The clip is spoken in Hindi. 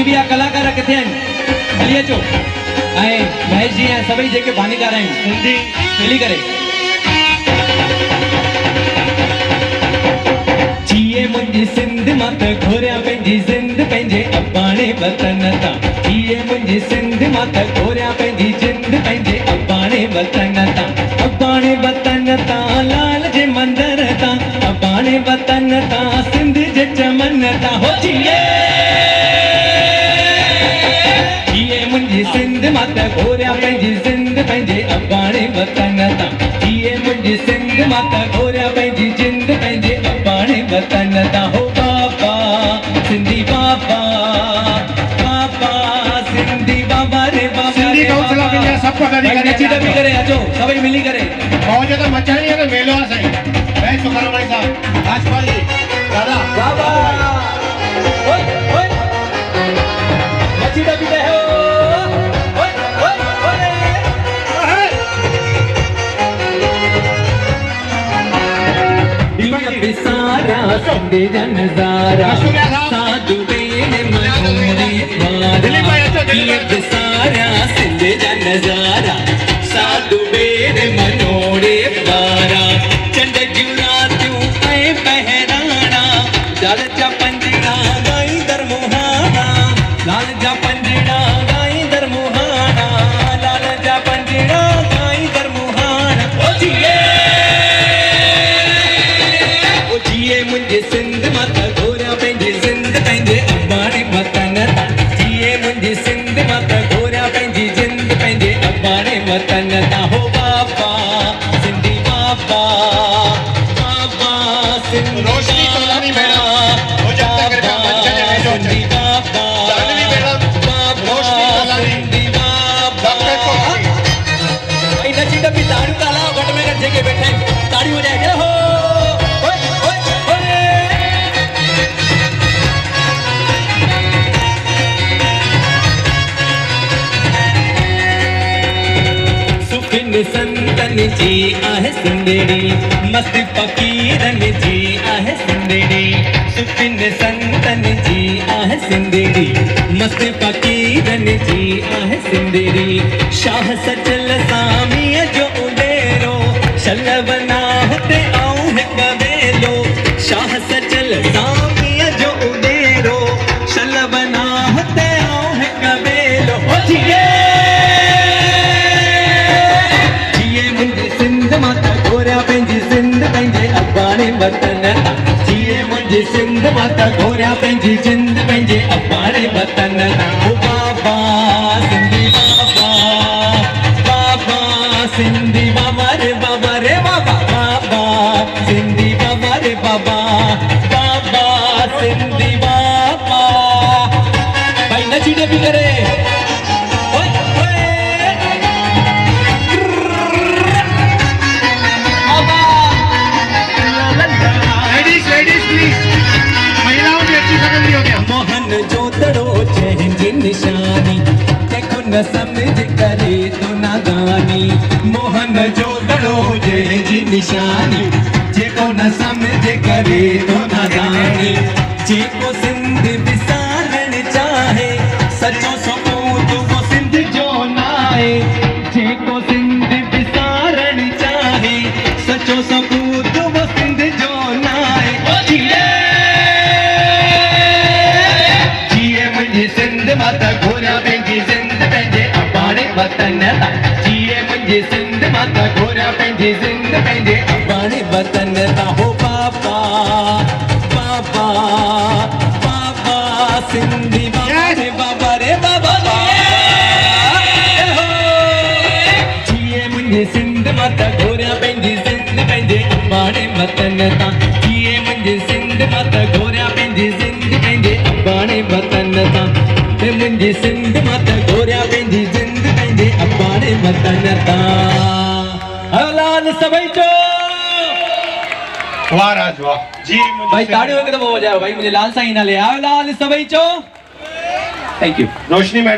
जेके भी कलाकार किथे आहिनि हली अचो ऐं महेश जी ऐं सभई जेके बानीकार आहिनि सिंधी मिली करे जिए मुंहिंजी सिंध मां त घोरिया पंहिंजी जिंद पंहिंजे अबाणे वतन तां जिए मुंहिंजी सिंध मां त घोरिया पंहिंजी जिंद पंहिंजे अबाणे वतन तां अबाणे वतन तां लाल जे मंदर तां अबाणे वतन तां सिंध जे चमन तां हो जिए मुंहिंजी सिंध मां त घोरिया पंहिंजी जिंद पंहिंजे अबाणे वतन तां जिए मुंहिंजी सिंध मां त घोरिया पंहिंजी जिंद पंहिंजे अबाणे वतन तां हो बाबा सिंधी बाबा बाबा सिंधी बाबा रे बाबा सिंधी कौंसिल ऑफ इंडिया सब पदाधिकारी नची डबी करे अचो सभई मिली करे मौज तो मचानी है तो मेलो आ साईं मैं सुखारामणी साहब भाजपा जी दादा बाबा ओए ओए नची डबी रहे हो सारा सिंध जा नज़ारा साधु बेन मनोरे वारा सारा सिंध जा नज़ारा साधु बेन मनोरे वारा चंड जूं रातियूं ऐं बहिराणा लाल जा पंजड़ा गाईंदड़ मुहाणा लाल जा पंजड़ा गाईंदड़ मुहाणा लाल जा पंजड़ा गाईंदड़ मुहाणा ओ जिए मुंहिंजी सिंध मां त घोरिया पंहिंजी जिंद पंहिंजे अबाणे वतन तां जिए मुंहिंजी सिंध मां त घोरिया पंहिंजी जिंद पंहिंजे अबाणे वतन तां हो बाबा सिंधी बाबा बाबा सिंधी रोशनी तोलानी मैडम हो जाता करके मंच में बैठो सिंधी बाबा जानवी मैडम रोशनी तोलानी सिंधी बाबा डॉक्टर को भाई नची डबी ताड़ियूं ताला घट में घट जेके बैठा आहिनि ताड़ियूं वॼाए हो संतन जी आहे सिंधड़ी मस्त फकीरन जी आहे सिंधड़ी सुखिन संतन जी आहे सिंधड़ी मस्त फकीरन जी आहे सिंधड़ी शाह सचल सामीअ जो उडेरो शलवना हुते आऊं हिक वेलो शाह सचल सामीअ जो उडेरो शलवना हुते आऊं हिक वेलो हो जिए पंहिंजी सिंध पंहिंजे अबाणे वतन तां जिए मुंहिंजी सिंध मां त घोरिया पंहिंजी जिंद पंहिंजे अबाणे वतन तां ओ बाबा सिंधी बाबा बाबा सिंधी बाबा रे बाबा बाबा सिंधी बाबा रे बाबा बाबा सिंधी बाबा भाई नची डबी करे मोहन जो तड़ो जंहिंजी निशानी देखो न समझ करे तो नादानी मोहन जो तड़ो जंहिंजी निशानी जेको न समझ करे तो नादानी जेको सिंध विसारण चाहे सचो सबूत वो सिंध जो नाहे जेको सिंध विसारण चाहे सचो सबूत वो सिंध जो नाहे सिंध मां त घोरिया पंहिंजी जिंद पंहिंजे अबाणे वतन तां जिए मुंहिंजी सिंध मां त घोरिया पंहिंजी जिंद पंहिंजे अबाणे वतन तां हो बाबा बाबा बाबा सिंधी बाबा रे बाबा जिए मुंहिंजी सिंध मां त घोरिया पंहिंजी जिंद पंहिंजे अबाणे वतन तां जिए मुंहिंजी सिंध मां त घोरिया पंहिंजी जिंद पंहिंजे अबाणे वतन तां मुंहिंजी सिंध मां त घोरिया पंहिंजी जिंद पंहिंजे अबाणे वतन तां लाल सभई चो वाह राज वाह जी भाई ताड़ियों हिकु दफ़ो वॼायो भाई मुंहिंजे लाल साईं नाले आयो लाल सभई चो थैंक यू रोशनी मैडम